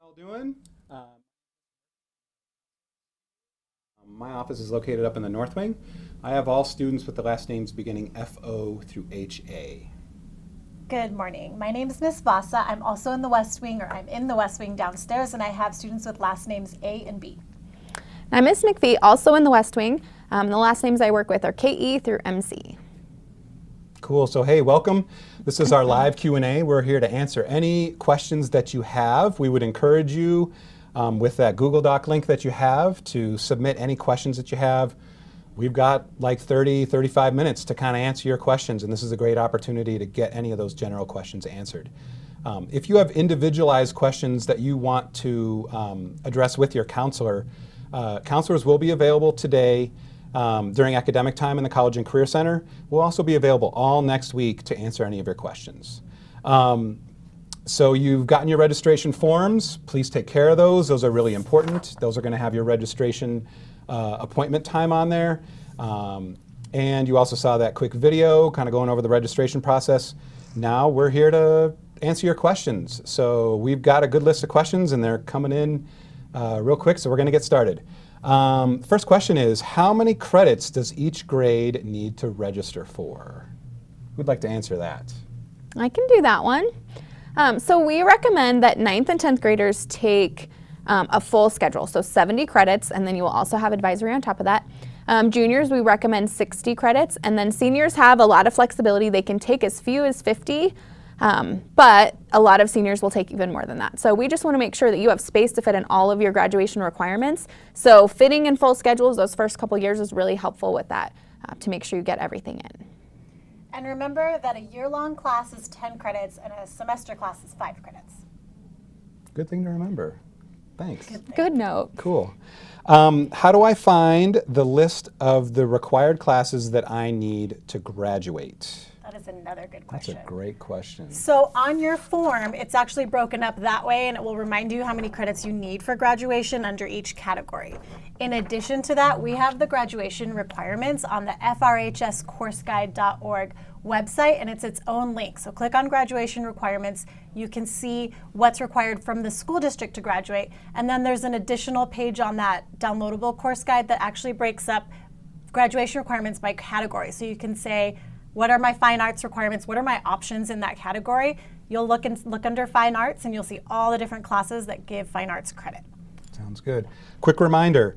How you doing? My office is located up in the North Wing. I have all students with the last names beginning FO through HA. Good morning. My name is Miss Vasa. I'm also in the West Wing, or I'm in the West Wing downstairs, and I have students with last names A and B. I'm Miss McPhee, also in the West Wing. The last names I work with are KE through MC. Cool. So hey, welcome. This is our live Q&A. We're here to answer any questions that you have. We would encourage you with that Google Doc link that you have to submit any questions that you have. We've got like 35 minutes to kind of answer your questions, and this is a great opportunity to get any of those general questions answered. If you have individualized questions that you want to address with your counselor, counselors will be available today during academic time in the College and Career Center. We'll also be available all next week to answer any of your questions. So you've gotten your registration forms. Please take care of those. Those are really important. Those are going to have your registration appointment time on there. And you also saw that quick video kind of going over the registration process. Now we're here to answer your questions. So we've got a good list of questions, and they're coming in real quick, so we're going to get started. First question is, how many credits does each grade need to register for? Who'd like to answer that? I can do that one. So we recommend that 9th and 10th graders take a full schedule, so 70 credits, and then you will also have advisory on top of that. Juniors, we recommend 60 credits, and then seniors have a lot of flexibility. They can take as few as 50, but a lot of seniors will take even more than that. So we just want to make sure that you have space to fit in all of your graduation requirements. So fitting in full schedules those first couple years is really helpful with that to make sure you get everything in. And remember that a year-long class is 10 credits and a semester class is 5 credits. Good thing to remember. Thanks. Good note. Cool. How do I find the list of the required classes that I need to graduate? That is another good question. That's a great question. So on your form, it's actually broken up that way, and it will remind you how many credits you need for graduation under each category. In addition to that, we have the graduation requirements on the FRHScourseguide.org website, and it's its own link. So click on graduation requirements. You can see what's required from the school district to graduate, and then there's an additional page on that downloadable course guide that actually breaks up graduation requirements by category. So you can say, what are my fine arts requirements? What are my options in that category? You'll look under fine arts, and you'll see all the different classes that give fine arts credit. Sounds good. Quick reminder,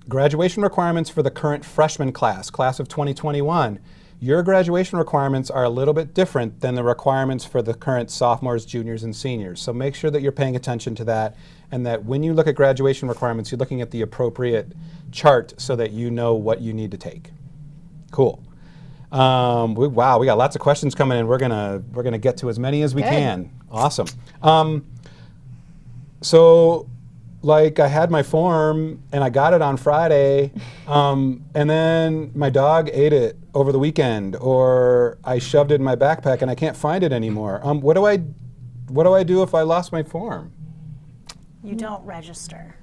graduation requirements for the current freshman class of 2021. Your graduation requirements are a little bit different than the requirements for the current sophomores, juniors, and seniors. So make sure that you're paying attention to that, and that when you look at graduation requirements, you're looking at the appropriate chart so that you know what you need to take. Cool. Wow, we got lots of questions coming in. We're gonna get to as many as we can. Awesome. So, like, I had my form and I got it on Friday, and then my dog ate it over the weekend, or I shoved it in my backpack and I can't find it anymore. What do I do if I lost my form? You don't register.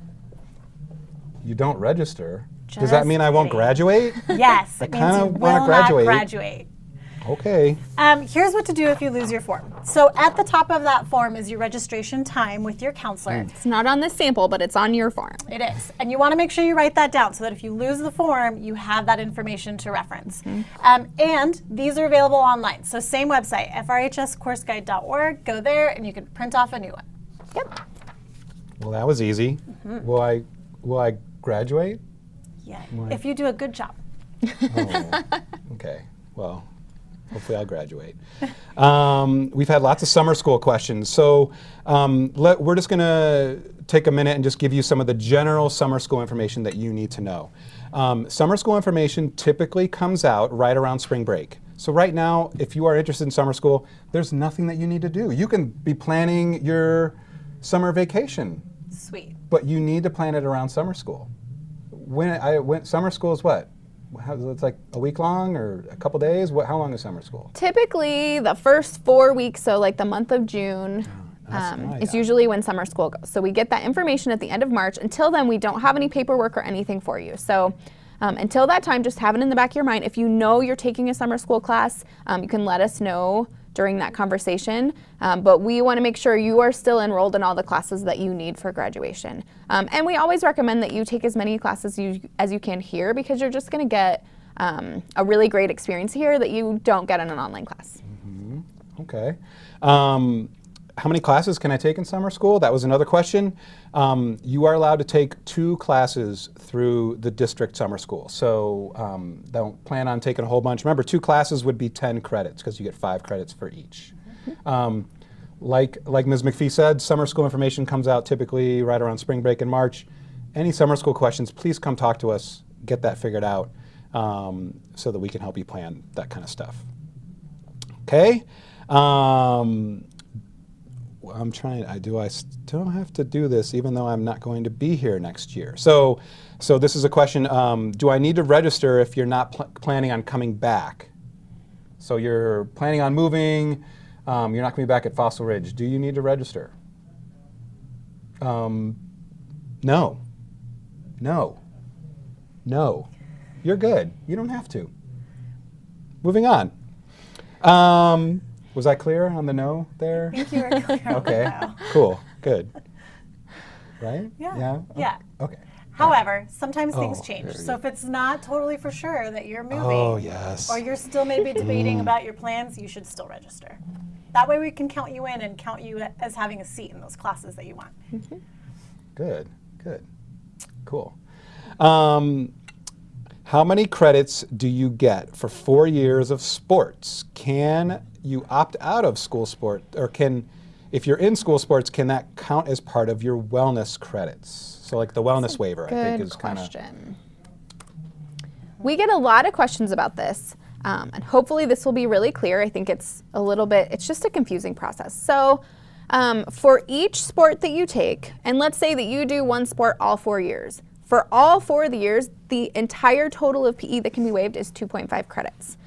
You don't register? Does that mean I won't graduate? Yes, it means you will not graduate. Okay. Here's what to do if you lose your form. So at the top of that form is your registration time with your counselor. It's not on this sample, but it's on your form. It is. And you want to make sure you write that down so that if you lose the form, you have that information to reference. And these are available online. So same website, FRHScourseguide.org. Go there and you can print off a new one. Yep. Well, that was easy. Will I graduate? Yeah, if you do a good job. Oh, okay. Well, hopefully I'll graduate. We've had lots of summer school questions. So we're just going to take a minute and just give you some of the general summer school information that you need to know. Summer school information typically comes out right around spring break. So right now, if you are interested in summer school, there's nothing that you need to do. You can be planning your summer vacation. Sweet. But you need to plan it around summer school. Summer school is what? It's like a week long or a couple days? How long is summer school? Typically the first 4 weeks, so like the month of June, is usually when summer school goes. So we get that information at the end of March. Until then, we don't have any paperwork or anything for you. So until that time, just have it in the back of your mind. If you know you're taking a summer school class, you can let us know during that conversation, but we want to make sure you are still enrolled in all the classes that you need for graduation. And we always recommend that you take as many classes as you can here, because you're just going to get a really great experience here that you don't get in an online class. Mm-hmm. Okay. How many classes can I take in summer school? That was another question. You are allowed to take 2 classes through the district summer school. So don't plan on taking a whole bunch. Remember, 2 classes would be 10 credits because you get 5 credits for each. Like Ms. McPhee said, summer school information comes out typically right around spring break in March. Any summer school questions, please come talk to us, get that figured out so that we can help you plan that kind of stuff. Okay. I still have to do this even though I'm not going to be here next year. So this is a question, do I need to register if you're not planning on coming back? So you're planning on moving, you're not going to be back at Fossil Ridge. Do you need to register? No. You're good. You don't have to. Moving on. Was I clear on the no there? I think you were clear. Okay, cool, good. Right? Yeah. Yeah. Okay. However, sometimes things Oh, change. there you So go. if it's not totally for sure that you're moving, Oh, yes. or you're still maybe debating about your plans, you should still register. That way we can count you in and count you as having a seat in those classes that you want. Good. Cool. How many credits do you get for 4 years of sports? Can you opt out of school sport, or if you're in school sports, can that count as part of your wellness credits? So like the wellness waiver, I think is kind of. We get a lot of questions about this, and hopefully this will be really clear. I think it's just a confusing process. So for each sport that you take, and let's say that you do one sport all 4 years, for all 4 of the years, the entire total of PE that can be waived is 2.5 credits.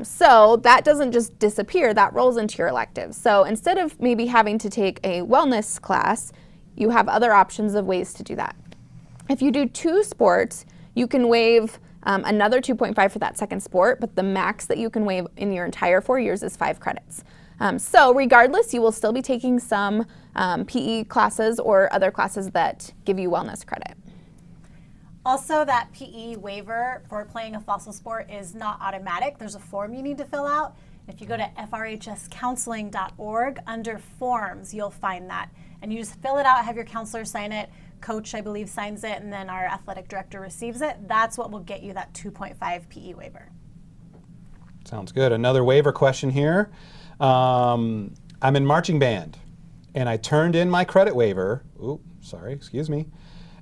So that doesn't just disappear, that rolls into your electives. So instead of maybe having to take a wellness class, you have other options of ways to do that. If you do 2 sports, you can waive another 2.5 for that second sport, but the max that you can waive in your entire 4 years is 5 credits. So regardless, you will still be taking some PE classes or other classes that give you wellness credit. Also, that PE waiver for playing a fossil sport is not automatic. There's a form you need to fill out. If you go to FRHScounseling.org, under forms, you'll find that. And you just fill it out, have your counselor sign it. Coach, I believe, signs it, and then our athletic director receives it. That's what will get you that 2.5 PE waiver. Sounds good. Another waiver question here. I'm in marching band, and I turned in my credit waiver. Excuse me.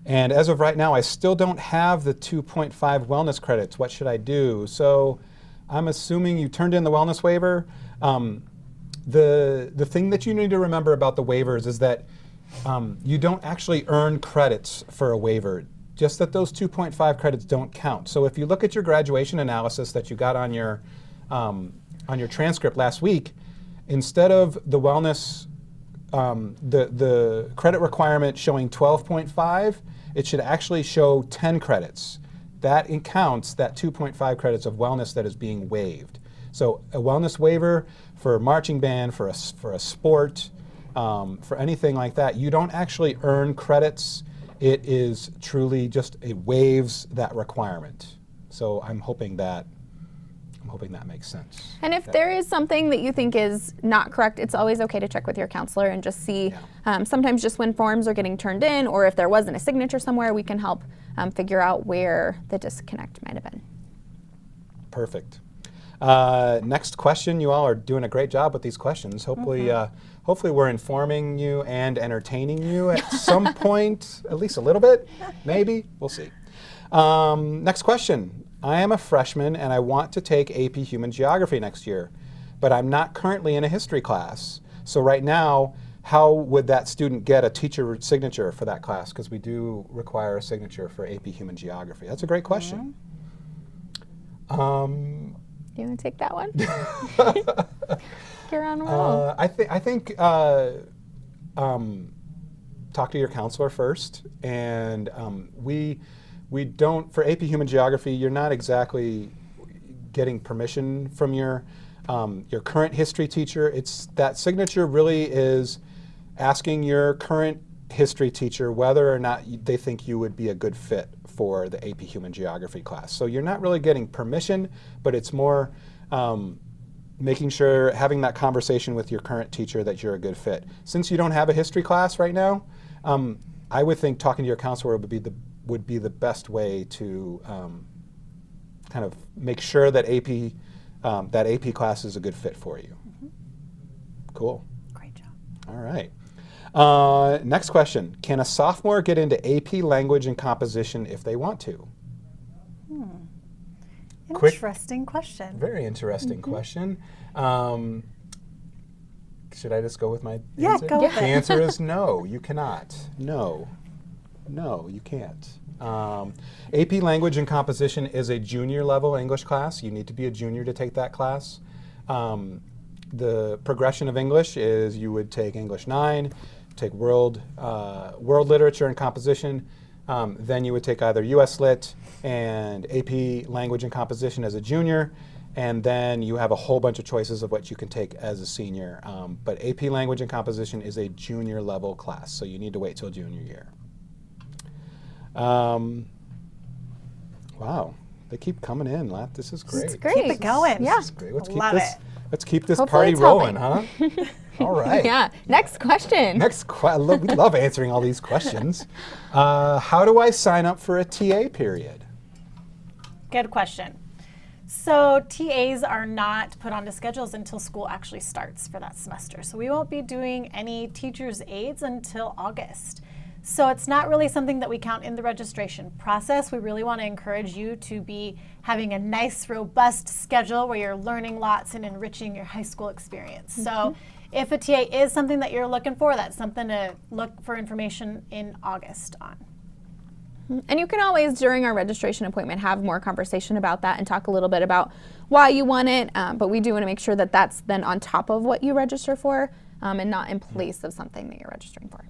And as of right now, I still don't have the 2.5 wellness credits. What should I do? So I'm assuming you turned in the wellness waiver. The thing that you need to remember about the waivers is that you don't actually earn credits for a waiver, just that those 2.5 credits don't count. So if you look at your graduation analysis that you got on your transcript last week, instead of the wellness, the credit requirement showing 12.5, it should actually show 10 credits. That counts that 2.5 credits of wellness that is being waived. So a wellness waiver for a marching band, for a sport, for anything like that, you don't actually earn credits. It is truly just it waives that requirement. So I'm hoping that makes sense. And if there is something that you think is not correct, it's always okay to check with your counselor and just see. Sometimes just when forms are getting turned in, or if there wasn't a signature somewhere, we can help figure out where the disconnect might have been. Perfect. Next question. You all are doing a great job with these questions. Hopefully, hopefully we're informing you and entertaining you at some point, at least a little bit, maybe. We'll see. Next question. I am a freshman and I want to take AP Human Geography next year, but I'm not currently in a history class. So right now, how would that student get a teacher signature for that class? Because we do require a signature for AP Human Geography. That's a great question. Do you want to take that one? You're on a roll. I think talk to your counselor first, and we don't, for AP Human Geography, you're not exactly getting permission from your your current history teacher. It's that signature really is asking your current history teacher whether or not they think you would be a good fit for the AP Human Geography class. So you're not really getting permission, but it's more making sure, having that conversation with your current teacher that you're a good fit. Since you don't have a history class right now, I would think talking to your counselor would be the best way to kind of make sure that AP class is a good fit for you. Cool. Great job. All right. Next question. Can a sophomore get into AP language and composition if they want to? Interesting question. Very interesting question. Should I just go with my Yeah, answer? go with The it. answer is no, you cannot. No, you can't. AP Language and Composition is a junior level English class. You need to be a junior to take that class. The progression of English is you would take English 9, take world literature and composition, then you would take either US Lit and AP Language and Composition as a junior, and then you have a whole bunch of choices of what you can take as a senior. But AP Language and Composition is a junior level class, so you need to wait till junior year. Wow, they keep coming in. This is great. It's great. Keep it going. Yeah. This is great. Love it. Let's keep this Hopefully party it's rolling, helping. huh? All right. Yeah. Next question. We love answering all these questions. How do I sign up for a TA period? Good question. So TAs are not put onto schedules until school actually starts for that semester. So we won't be doing any teachers' aides until August. So it's not really something that we count in the registration process. We really want to encourage you to be having a nice, robust schedule where you're learning lots and enriching your high school experience. So if a TA is something that you're looking for, that's something to look for information in August on. And you can always, during our registration appointment, have more conversation about that and talk a little bit about why you want it. But we do want to make sure that that's then on top of what you register for and not in place of something that you're registering for.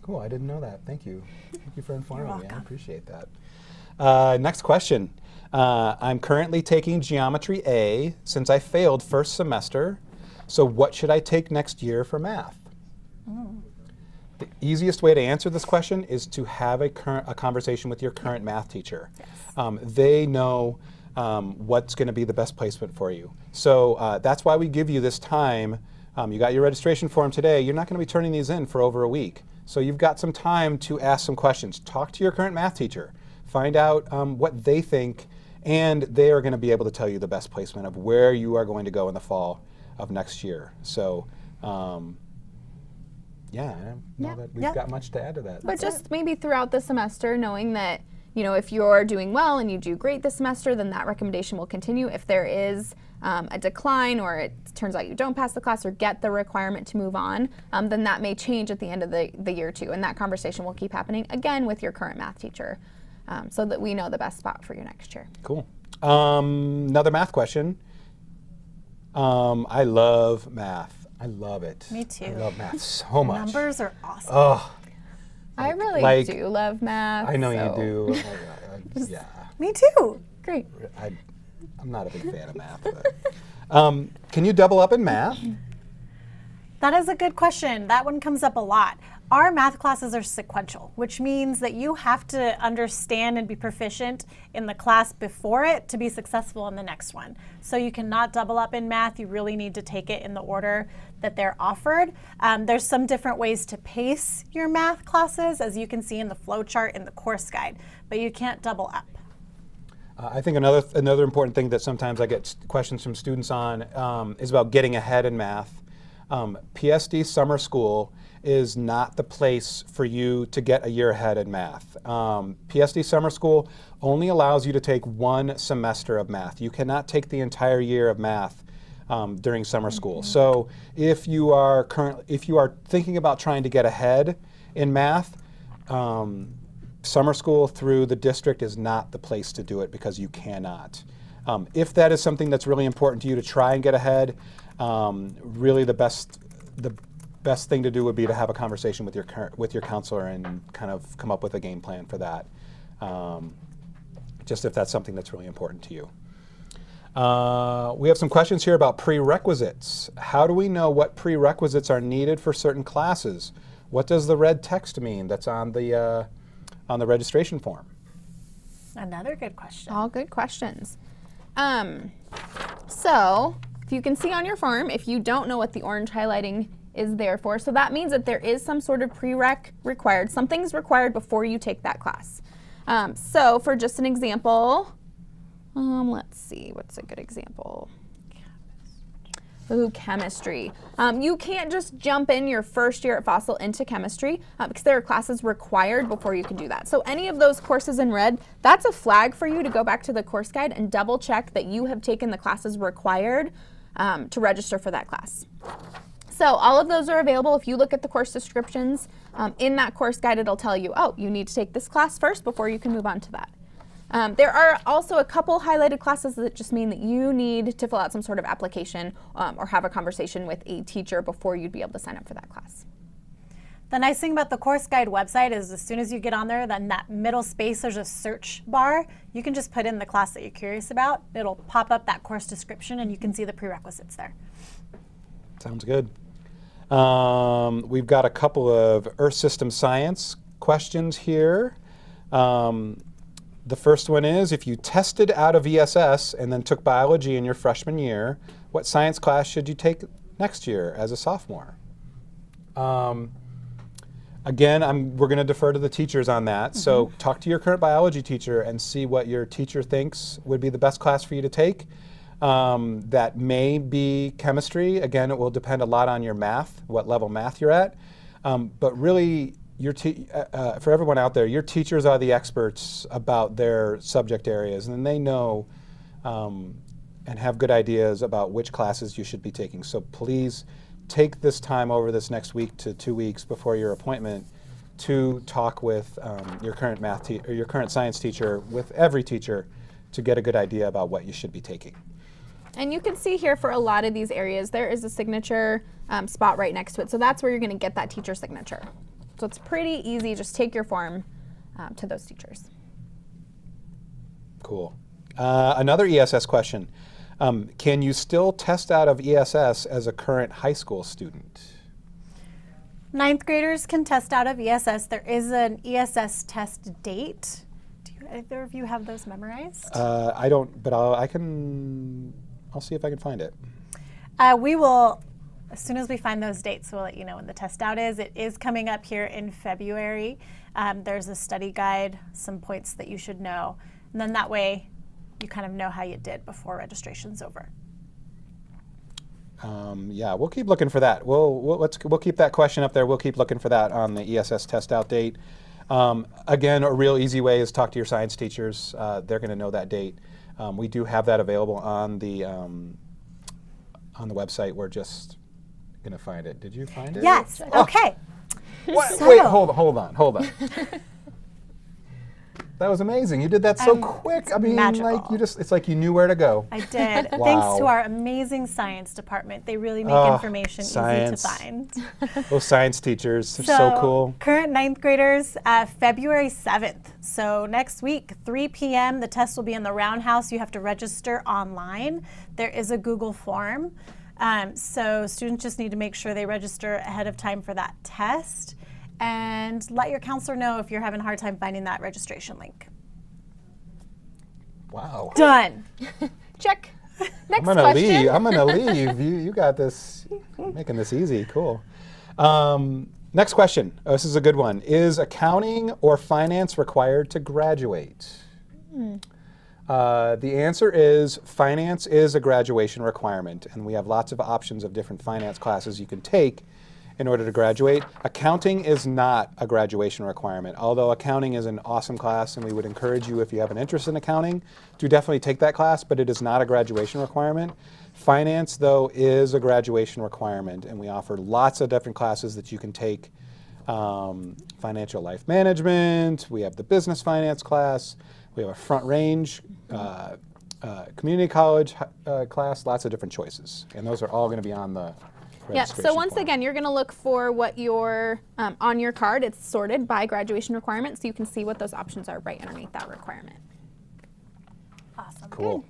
Cool, I didn't know that. Thank you. Thank you for informing me. I welcome. appreciate that. Next question. I'm currently taking Geometry A since I failed first semester. So what should I take next year for math? The easiest way to answer this question is to have a conversation with your current math teacher. Yes. They know what's going to be the best placement for you. So that's why we give you this time. You got your registration form today. You're not going to be turning these in for over a week. So you've got some time to ask some questions. Talk to your current math teacher. Find out what they think, and they are going to be able to tell you the best placement of where you are going to go in the fall of next year. So yeah, I don't know that we've got much to add to that. But just maybe throughout the semester, knowing that, you know, if you're doing well and you do great this semester, then that recommendation will continue. If there is a decline, or it turns out you don't pass the class or get the requirement to move on, then that may change at the end of the year too. And that conversation will keep happening again with your current math teacher, so that we know the best spot for your next year. Cool. Another math question. I love math. I love it. Me too. I love math so much. Numbers are awesome. Oh, I really do love math. I know so. you do. Yeah. Me too. Great. I'm not a big fan of math. But, can you double up in math? That is a good question. That one comes up a lot. Our math classes are sequential, which means that you have to understand and be proficient in the class before it to be successful in the next one. So you cannot double up in math. You really need to take it in the order that they're offered. There's some different ways to pace your math classes, as you can see in the flow chart in the course guide, but you can't double up. I think another important thing that sometimes I get questions from students on is about getting ahead in math. PSD Summer School is not the place for you to get a year ahead in math. PSD Summer School only allows you to take one semester of math. You cannot take the entire year of math during summer school. So if you are thinking about trying to get ahead in math, summer school through the district is not the place to do it, because you cannot. If that is something that's really important to you to try and get ahead, really the best thing to do would be to have a conversation with your counselor and kind of come up with a game plan for that. Just if that's something that's really important to you. We have some questions here about prerequisites. How do we know what prerequisites are needed for certain classes? What does the red text mean that's on the registration form? Another good question. All good questions. So if you can see on your form, if you don't know what the orange highlighting is there for, so that means that there is some sort of prereq required. Something's required before you take that class. So for just an example, let's see, what's a good example? Ooh, chemistry. You can't just jump in your first year at Fossil into chemistry because there are classes required before you can do that. So any of those courses in red, that's a flag for you to go back to the course guide and double check that you have taken the classes required to register for that class. So all of those are available. If you look at the course descriptions in that course guide, it'll tell you, oh, you need to take this class first before you can move on to that. There are also a couple highlighted classes that just mean that you need to fill out some sort of application or have a conversation with a teacher before you'd be able to sign up for that class. The nice thing about the course guide website is as soon as you get on there, then that middle space, there's a search bar. You can just put in the class that you're curious about. It'll pop up that course description and you can see the prerequisites there. Sounds good. We've got a couple of Earth System Science questions here. The first one is, if you tested out of ESS and then took biology in your freshman year, what science class should you take next year as a sophomore? Again, we're going to defer to the teachers on that. So talk to your current biology teacher and see what your teacher thinks would be the best class for you to take. That may be chemistry. Again, it will depend a lot on your math, what level math you're at. But really, for everyone out there, your teachers are the experts about their subject areas, and they know and have good ideas about which classes you should be taking. So please take this time over this next week to 2 weeks before your appointment to talk with your current or your current science teacher, with every teacher, to get a good idea about what you should be taking. And you can see here for a lot of these areas, there is a signature spot right next to it. So that's where you're going to get that teacher signature. So it's pretty easy. Just take your form to those teachers. Cool. Another ESS question. Can you still test out of ESS as a current high school student? 9th graders can test out of ESS. There is an ESS test date. Do either of you have those memorized? I don't, but I'll see if I can find it. We will, as soon as we find those dates, we'll let you know when the test out is. It is coming up here in February. There's a study guide, some points that you should know, and then that way you kind of know how you did before registration's over. Yeah, we'll keep looking for that. We'll keep that question up there. We'll keep looking for that on the ESS test out date. Again, a real easy way is talk to your science teachers. They're going to know that date. We do have that available on the website. We're just going to find it. Did you find it? Yes. Oh. Okay. What? So, wait, hold on. That was amazing. You did that so quick. I mean, magical. like it's like you knew where to go. I did. Wow. Thanks to our amazing science department. They really make information science. easy to find. Those science teachers are so cool. Current 9th graders, February 7th. So next week, 3 p.m., the test will be in the Roundhouse. You have to register online. There is a Google form. So students just need to make sure they register ahead of time for that test. And let your counselor know if you're having a hard time finding that registration link. Wow. Done. Check. Next I'm gonna question. leave. I'm gonna leave. You got this. Making this easy. Cool. Next question. Oh, this is a good one. Is accounting or finance required to graduate? The answer is finance is a graduation requirement, and we have lots of options of different finance classes you can take in order to graduate. Accounting is not a graduation requirement, although accounting is an awesome class, and we would encourage you, if you have an interest in accounting, to definitely take that class, but it is not a graduation requirement. Finance, though, is a graduation requirement, and we offer lots of different classes that you can take. Financial life management, we have the business finance class, we have a front range, community college class, lots of different choices, and those are all going to be on the So once again, you're going to look for what your on your card. It's sorted by graduation requirement, so you can see what those options are right underneath that requirement. Awesome. Cool.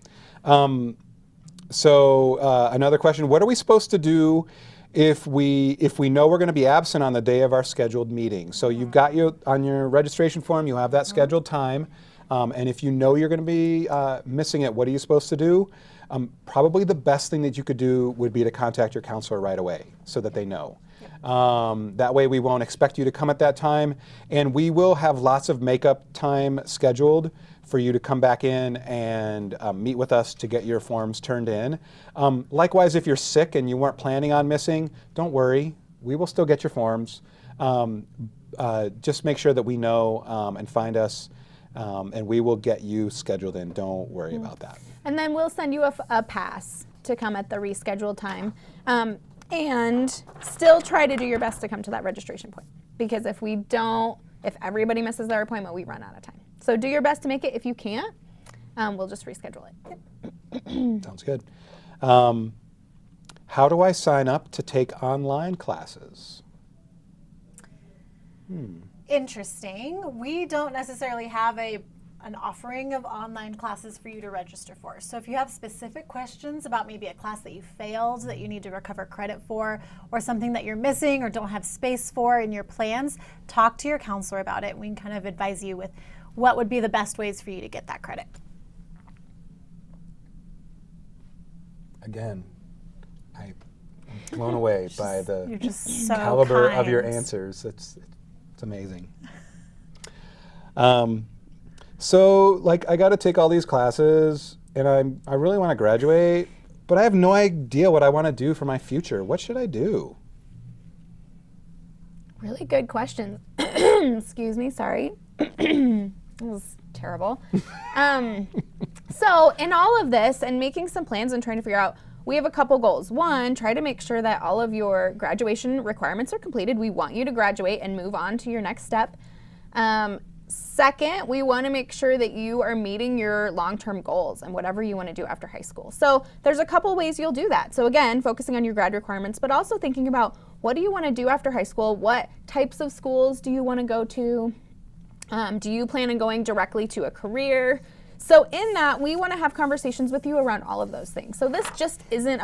So another question, what are we supposed to do if we know we're going to be absent on the day of our scheduled meeting? So you've got on your registration form, you have that scheduled time. And if you know you're going to be missing it, what are you supposed to do? Probably the best thing that you could do would be to contact your counselor right away so that they know. That way we won't expect you to come at that time, and we will have lots of makeup time scheduled for you to come back in and meet with us to get your forms turned in. Likewise, if you're sick and you weren't planning on missing, don't worry, we will still get your forms. Just make sure that we know and find us, and we will get you scheduled in. Don't worry about that. And then we'll send you a pass to come at the rescheduled time. And still try to do your best to come to that registration point. Because if everybody misses their appointment, we run out of time. So do your best to make it. If you can't, we'll just reschedule it. Sounds good. How do I sign up to take online classes? Interesting. We don't necessarily have an offering of online classes for you to register for. So if you have specific questions about maybe a class that you failed that you need to recover credit for, or something that you're missing or don't have space for in your plans, talk to your counselor about it. We can kind of advise you with what would be the best ways for you to get that credit. Again, I'm blown away by the You're just so caliber kind. of your answers. It's amazing. So, like, I got to take all these classes, and I really want to graduate, but I have no idea what I want to do for my future. What should I do? Really good question. Excuse me, sorry. That was terrible. So in all of this and making some plans and trying to figure out, we have a couple goals. One, try to make sure that all of your graduation requirements are completed. We want you to graduate and move on to your next step. Second, we want to make sure that you are meeting your long-term goals and whatever you want to do after high school. So there's a couple ways you'll do that. So again, focusing on your grad requirements, but also thinking about what do you want to do after high school? What types of schools do you want to go to? Do you plan on going directly to a career? So in that, we want to have conversations with you around all of those things. So this just isn't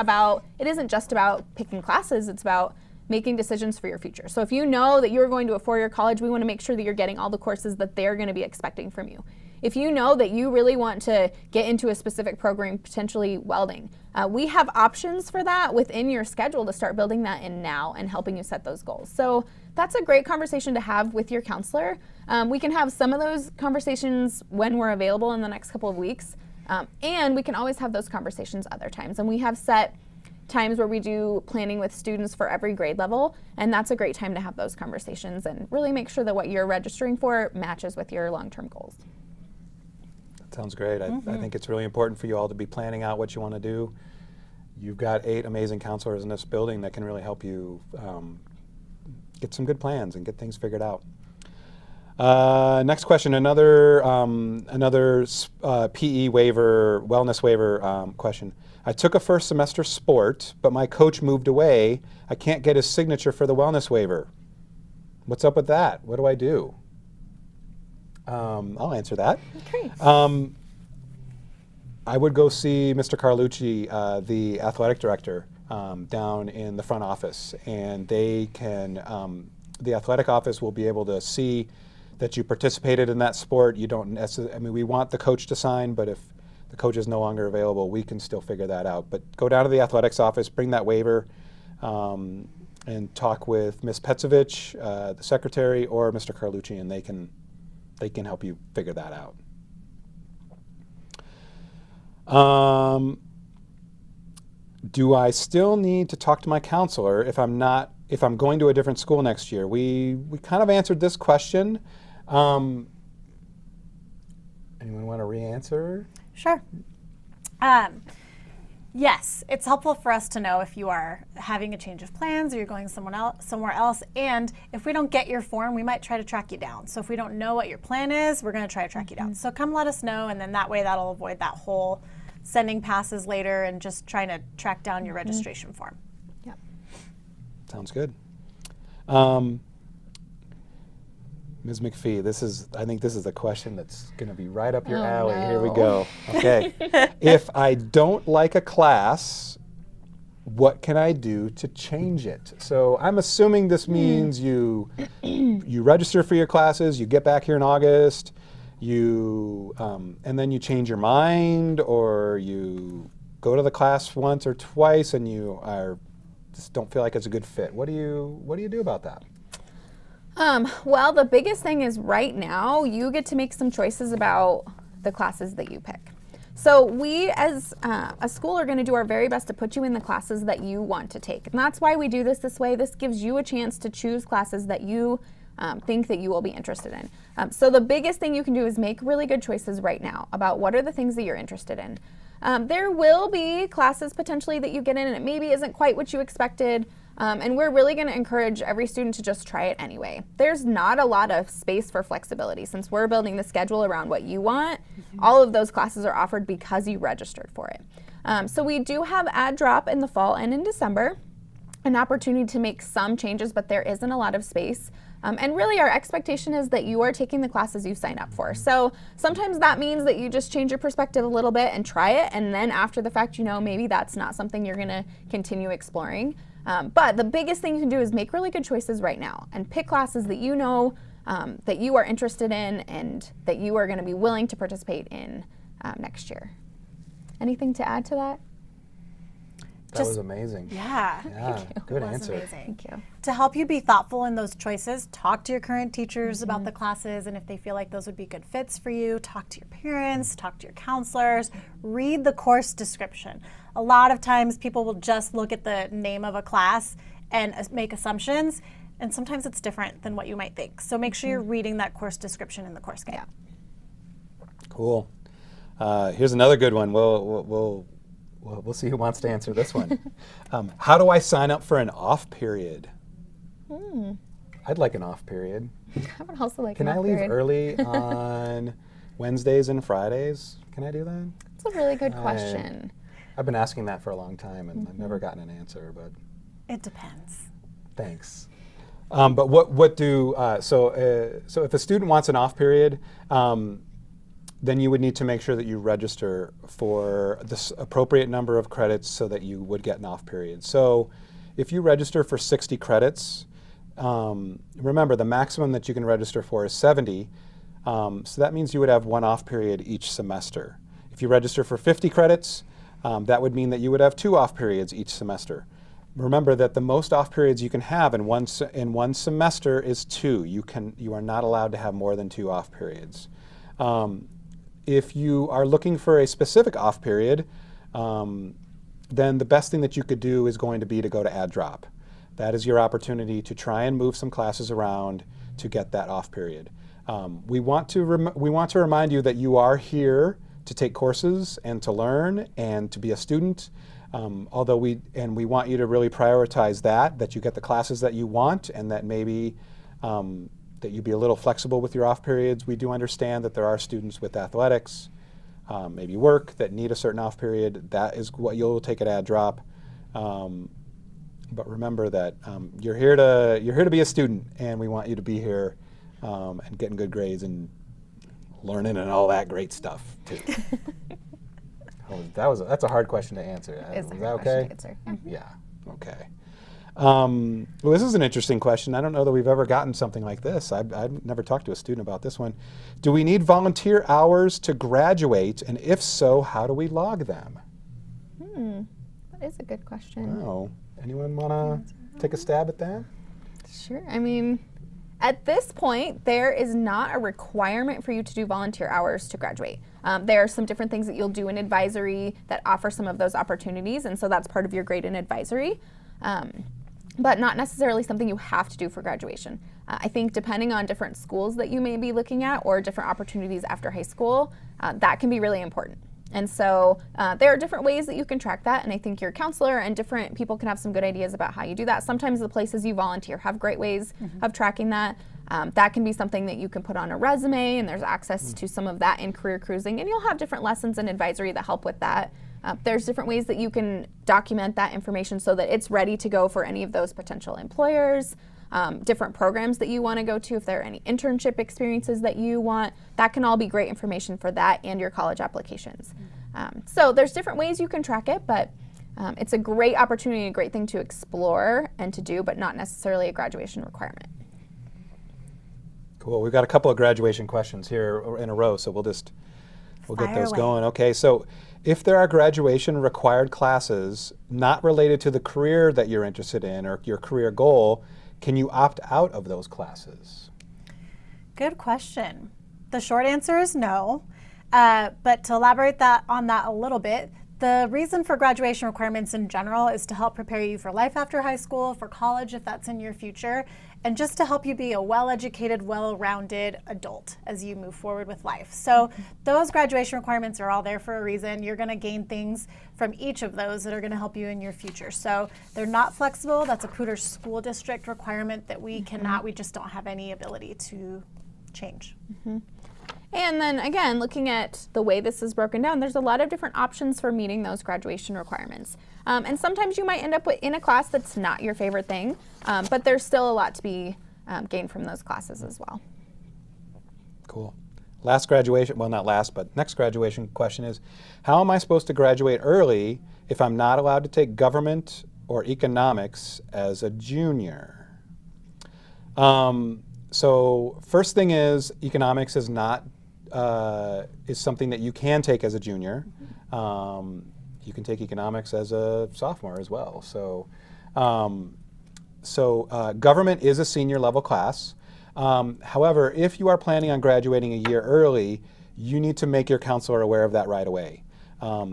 just about picking classes, it's about making decisions for your future. So if you know that you're going to a four-year college, we want to make sure that you're getting all the courses that they're going to be expecting from you. If you know that you really want to get into a specific program, potentially welding, we have options for that within your schedule to start building that in now and helping you set those goals. So that's a great conversation to have with your counselor. We can have some of those conversations when we're available in the next couple of weeks, and we can always have those conversations other times. And we have set times where we do planning with students for every grade level, and that's a great time to have those conversations and really make sure that what you're registering for matches with your long-term goals. That sounds great. I think it's really important for you all to be planning out what you want to do. You've got 8 amazing counselors in this building that can really help you get some good plans and get things figured out. Next question, another PE waiver, wellness waiver question. I took a first semester sport, but my coach moved away. I can't get his signature for the wellness waiver. What's up with that? What do I do? I'll answer that. Okay. I would go see Mr. Carlucci, the athletic director, down in the front office, and they can, the athletic office will be able to see that you participated in that sport. You don't necessarily, I mean, we want the coach to sign, but if the coach is no longer available, we can still figure that out. But go down to the athletics office, bring that waiver, and talk with Ms. Petzovich, the secretary, or Mr. Carlucci, and they can help you figure that out. Do I still need to talk to my counselor if I'm going to a different school next year? We kind of answered this question. Anyone want to re-answer? Sure. Yes, it's helpful for us to know if you are having a change of plans or you're going somewhere else. And if we don't get your form, we might try to track you down. So if we don't know what your plan is, we're going to try to track you down. So come let us know, and then that way that'll avoid that whole sending passes later and just trying to track down your registration form. Yeah. Sounds good. Ms. McPhee, I think this is a question that's going to be right up your Oh, alley. Here we no. go. Okay. If I don't like a class, what can I do to change it? So I'm assuming this means you register for your classes, you get back here in August, and then you change your mind, or you go to the class once or twice and you just don't feel like it's a good fit. What do you do about that? Well, the biggest thing is right now you get to make some choices about the classes that you pick. So we as a school are going to do our very best to put you in the classes that you want to take. And that's why we do this way. This gives you a chance to choose classes that you think that you will be interested in. So the biggest thing you can do is make really good choices right now about what are the things that you're interested in. There will be classes potentially that you get in and it maybe isn't quite what you expected. And we're really going to encourage every student to just try it anyway. There's not a lot of space for flexibility. Since we're building the schedule around what you want, all of those classes are offered because you registered for it. So we do have add drop in the fall and in December, an opportunity to make some changes, but there isn't a lot of space. And really our expectation is that you are taking the classes you sign up for. So sometimes that means that you just change your perspective a little bit and try it, and then after the fact, maybe that's not something you're going to continue exploring. But the biggest thing you can do is make really good choices right now and pick classes that you know that you are interested in and that you are going to be willing to participate in next year. Anything to add to that? That was amazing. Yeah. Yeah, good answer. Amazing. Thank you. To help you be thoughtful in those choices, talk to your current teachers about the classes, and if they feel like those would be good fits for you, talk to your parents, talk to your counselors, read the course description. A lot of times people will just look at the name of a class and make assumptions, and sometimes it's different than what you might think. So make sure you're reading that course description in the course guide. Yeah. Cool. Here's another good one. We'll see who wants to answer this one. How do I sign up for an off period? I'd like an off period. I would also like Can an I off leave period. early on Wednesdays and Fridays? Can I do that? That's a really good question. I've been asking that for a long time, and I've never gotten an answer, but It depends. thanks. But what do, so if a student wants an off period, then you would need to make sure that you register for the appropriate number of credits so that you would get an off period. So if you register for 60 credits, remember the maximum that you can register for is 70, so that means you would have one off period each semester. If you register for 50 credits, that would mean that you would have 2 off periods each semester. Remember that the most off periods you can have in one semester is 2. You are not allowed to have more than 2 off periods. If you are looking for a specific off period, then the best thing that you could do is going to be to go to add drop. That is your opportunity to try and move some classes around to get that off period. We want to remind you that you are here to take courses and to learn and to be a student. Although we want you to really prioritize that you get the classes that you want, and that maybe that you be a little flexible with your off periods. We do understand that there are students with athletics, maybe work, that need a certain off period. That is what you'll take at add drop. But remember that you're here to be a student, and we want you to be here and getting good grades and learning and all that great stuff too. That's a hard question to answer. It's Is a that hard okay? question to answer. Yeah. Okay. Well, this is an interesting question. I don't know that we've ever gotten something like this. I've never talked to a student about this one. Do we need volunteer hours to graduate? And if so, how do we log them? That is a good question. Oh, anyone want to take a stab at that? Sure. I mean, at this point, there is not a requirement for you to do volunteer hours to graduate. There are some different things that you'll do in advisory that offer some of those opportunities, and so that's part of your grade in advisory. But not necessarily something you have to do for graduation. I think depending on different schools that you may be looking at or different opportunities after high school, that can be really important. And so there are different ways that you can track that, and I think your counselor and different people can have some good ideas about how you do that. Sometimes the places you volunteer have great ways of tracking that. That can be something that you can put on a resume, and there's access to some of that in career cruising, and you'll have different lessons in advisory that help with that. There's different ways that you can document that information so that it's ready to go for any of those potential employers. different programs that you want to go to, if there are any internship experiences that you want. That can all be great information for that and your college applications. So there's different ways you can track it, but it's a great opportunity, a great thing to explore and to do, but not necessarily a graduation requirement. Cool. We've got a couple of graduation questions here in a row, so we'll get those away. going. Okay, so if there are graduation required classes not related to the career that you're interested in or your career goal, can you opt out of those classes? Good question. The short answer is no. But to elaborate on that a little bit, the reason for graduation requirements in general is to help prepare you for life after high school, for college if that's in your future, and just to help you be a well-educated, well-rounded adult as you move forward with life. So those graduation requirements are all there for a reason. You're going to gain things from each of those that are going to help you in your future. So they're not flexible. That's a Poudre school district requirement that we just don't have any ability to change. And then again, looking at the way this is broken down, there's a lot of different options for meeting those graduation requirements. And sometimes you might end up in a class that's not your favorite thing, but there's still a lot to be gained from those classes as well. Cool. Last graduation, well, not last, but next graduation question is, how am I supposed to graduate early if I'm not allowed to take government or economics as a junior? So first thing is, economics is not is something that you can take as a junior. You can take economics as a sophomore as well. So, government is a senior level class. However, if you are planning on graduating a year early, you need to make your counselor aware of that right away,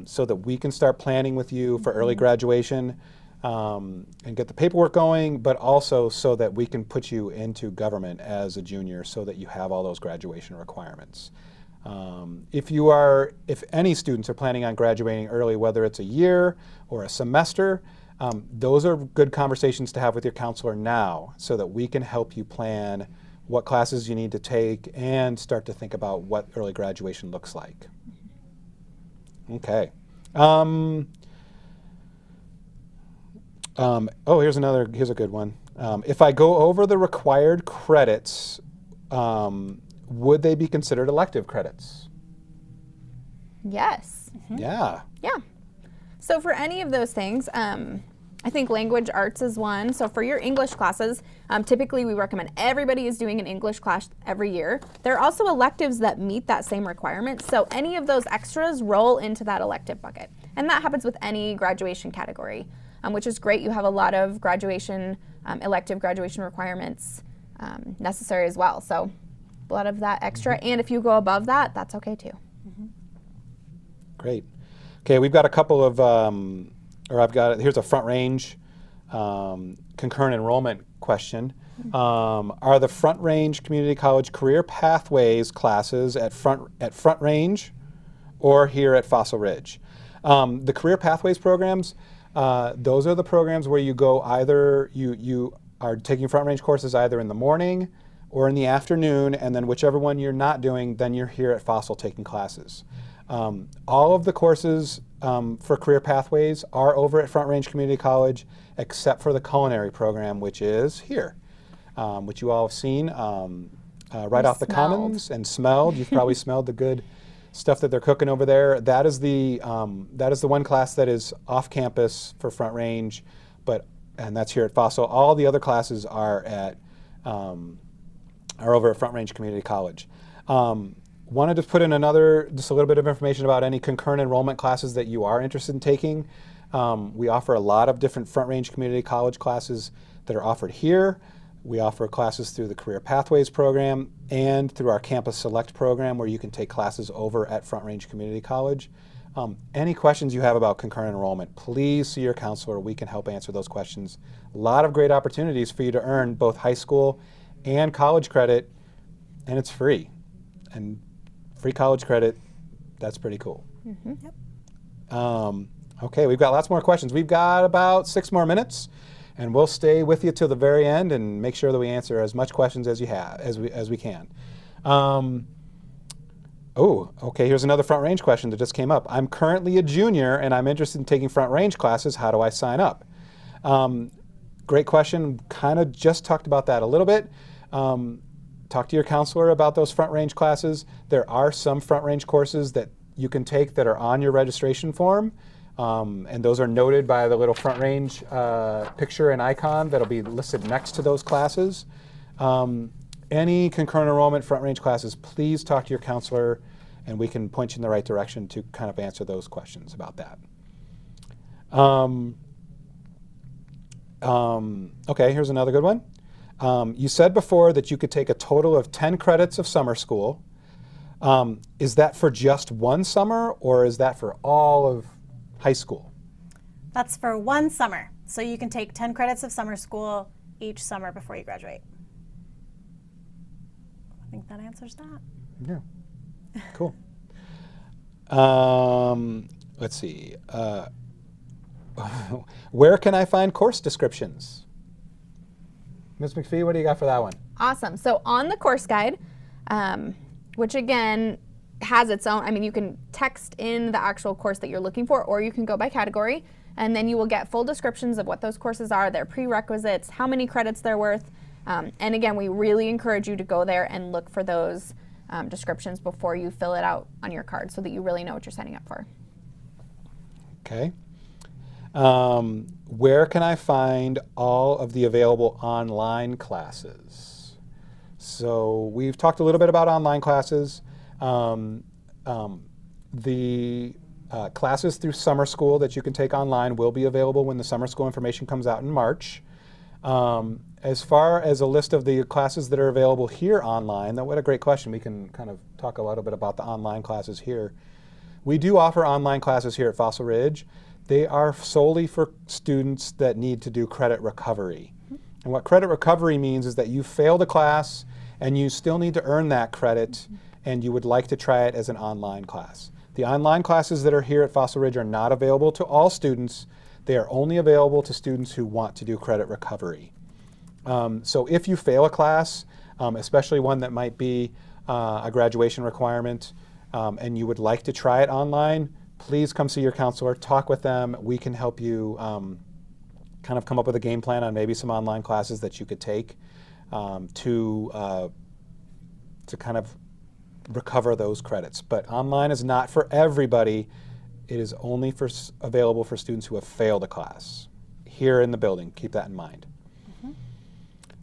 so that we can start planning with you for early graduation and get the paperwork going, but also so that we can put you into government as a junior so that you have all those graduation requirements. If any students are planning on graduating early, whether it's a year or a semester, those are good conversations to have with your counselor now so that we can help you plan what classes you need to take and start to think about what early graduation looks like. Okay. Here's a good one. If I go over the required credits, would they be considered elective credits? Yes. Yeah. Yeah. So for any of those things, I think language arts is one. So for your English classes, typically we recommend everybody is doing an English class every year. There are also electives that meet that same requirement. So any of those extras roll into that elective bucket. And that happens with any graduation category, which is great. You have a lot of graduation, elective graduation requirements necessary as well. So a lot of that extra. And if you go above that, that's okay too. Great. Okay, we've got a couple of, here's a Front Range concurrent enrollment question. Are the Front Range Community College Career Pathways classes at Front Range or here at Fossil Ridge? The Career Pathways programs, those are the programs where you go either, you are taking Front Range courses either in the morning or in the afternoon, and then whichever one you're not doing, then you're here at Fossil taking classes. All of the courses for Career Pathways are over at Front Range Community College, except for the culinary program, which is here, which you all have seen right off the Commons and smelled. You've probably smelled the good stuff that they're cooking over there. That is the one class that is off campus for Front Range, and that's here at Fossil. All the other classes are over at Front Range Community College. Wanted to put in just a little bit of information about any concurrent enrollment classes that you are interested in taking. We offer a lot of different Front Range Community College classes that are offered here. We offer classes through the Career Pathways program and through our Campus Select program where you can take classes over at Front Range Community College. Any questions you have about concurrent enrollment, please see your counselor. We can help answer those questions. A lot of great opportunities for you to earn both high school and college credit, and it's free. And free college credit, that's pretty cool. Yep. Okay, we've got lots more questions. We've got about 6 more minutes, and we'll stay with you till the very end and make sure that we answer as much questions as we can. Okay, here's another Front Range question that just came up. I'm currently a junior and I'm interested in taking Front Range classes. How do I sign up? great question. Kind of just talked about that a little bit. Talk to your counselor about those front range classes. There are some front range courses that you can take that are on your registration form. And those are noted by the little front range picture and icon that'll be listed next to those classes. Any concurrent enrollment front range classes, please talk to your counselor and we can point you in the right direction to kind of answer those questions about that. Okay, here's another good one. You said before that you could take a total of 10 credits of summer school. Is that for just one summer or is that for all of high school? That's for one summer. So you can take 10 credits of summer school each summer before you graduate. I think that answers that. Yeah, cool. Let's see. Where can I find course descriptions? Ms. McPhee, what do you got for that one? Awesome. So on the course guide, which again has its own, I mean, you can text in the actual course that you're looking for, or you can go by category, and then you will get full descriptions of what those courses are, their prerequisites, how many credits they're worth. And again, we really encourage you to go there and look for those descriptions before you fill it out on your card so that you really know what you're signing up for. Okay. Where can I find all of the available online classes? So we've talked a little bit about online classes. The classes through summer school that you can take online will be available when the summer school information comes out in March. As far as a list of the classes that are available here online, what a great question. We can kind of talk a little bit about the online classes here. We do offer online classes here at Fossil Ridge. They are solely for students that need to do credit recovery. And what credit recovery means is that you failed a class and you still need to earn that credit and you would like to try it as an online class. The online classes that are here at Fossil Ridge are not available to all students. They are only available to students who want to do credit recovery. So if you fail a class, especially one that might be a graduation requirement, and you would like to try it online, please come see your counselor, talk with them. We can help you kind of come up with a game plan on maybe some online classes that you could take to kind of recover those credits. But online is not for everybody. It is only available for students who have failed a class here in the building. Keep that in mind.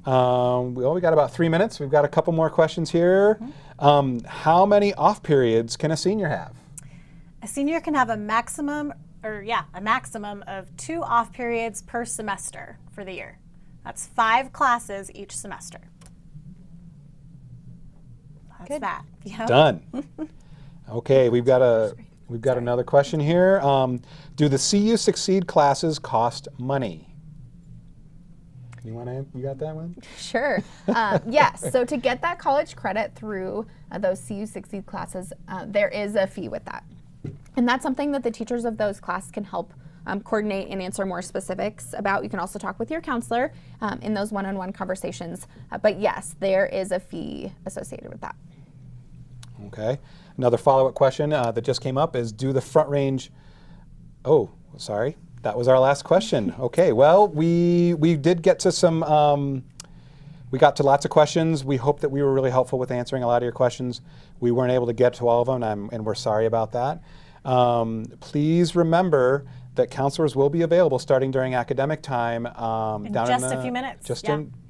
We got about 3 minutes. We've got a couple more questions here. How many off periods can a senior have? A senior can have a maximum of 2 off periods per semester for the year. That's 5 classes each semester. That's Good. that. Yep. Done. Okay, we've got another question here. Do the CU Succeed classes cost money? You got that one? Sure. Yes. So to get that college credit through those CU Succeed classes, there is a fee with that. And that's something that the teachers of those classes can help coordinate and answer more specifics about. You can also talk with your counselor in those one-on-one conversations. But yes, there is a fee associated with that. Okay. Another follow-up question that just came up is, do the front range... Oh, sorry. That was our last question. Okay, well, we did get to some... we got to lots of questions. We hope that we were really helpful with answering a lot of your questions. We weren't able to get to all of them, and we're sorry about that. Please remember that counselors will be available starting during academic time. In just a few minutes.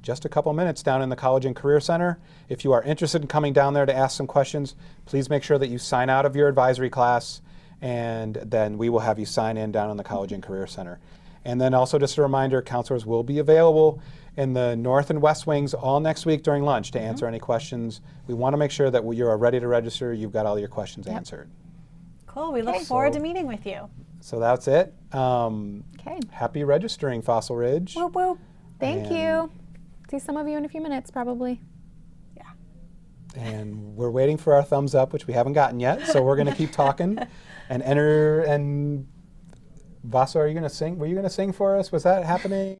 Just a couple minutes down in the College and Career Center. If you are interested in coming down there to ask some questions, please make sure that you sign out of your advisory class, and then we will have you sign in down in the College and Career Center. And then also just a reminder, counselors will be available in the north and west wings all next week during lunch to answer any questions. We want to make sure that you are ready to register, you've got all your questions answered. Cool, we look forward to meeting with you. So that's it. Okay. Happy registering, Fossil Ridge. Whoop, whoop. Thank you. See some of you in a few minutes, probably. Yeah. And we're waiting for our thumbs up, which we haven't gotten yet. So we're going to keep talking and enter. And Vasa, are you going to sing? Were you going to sing for us? Was that happening?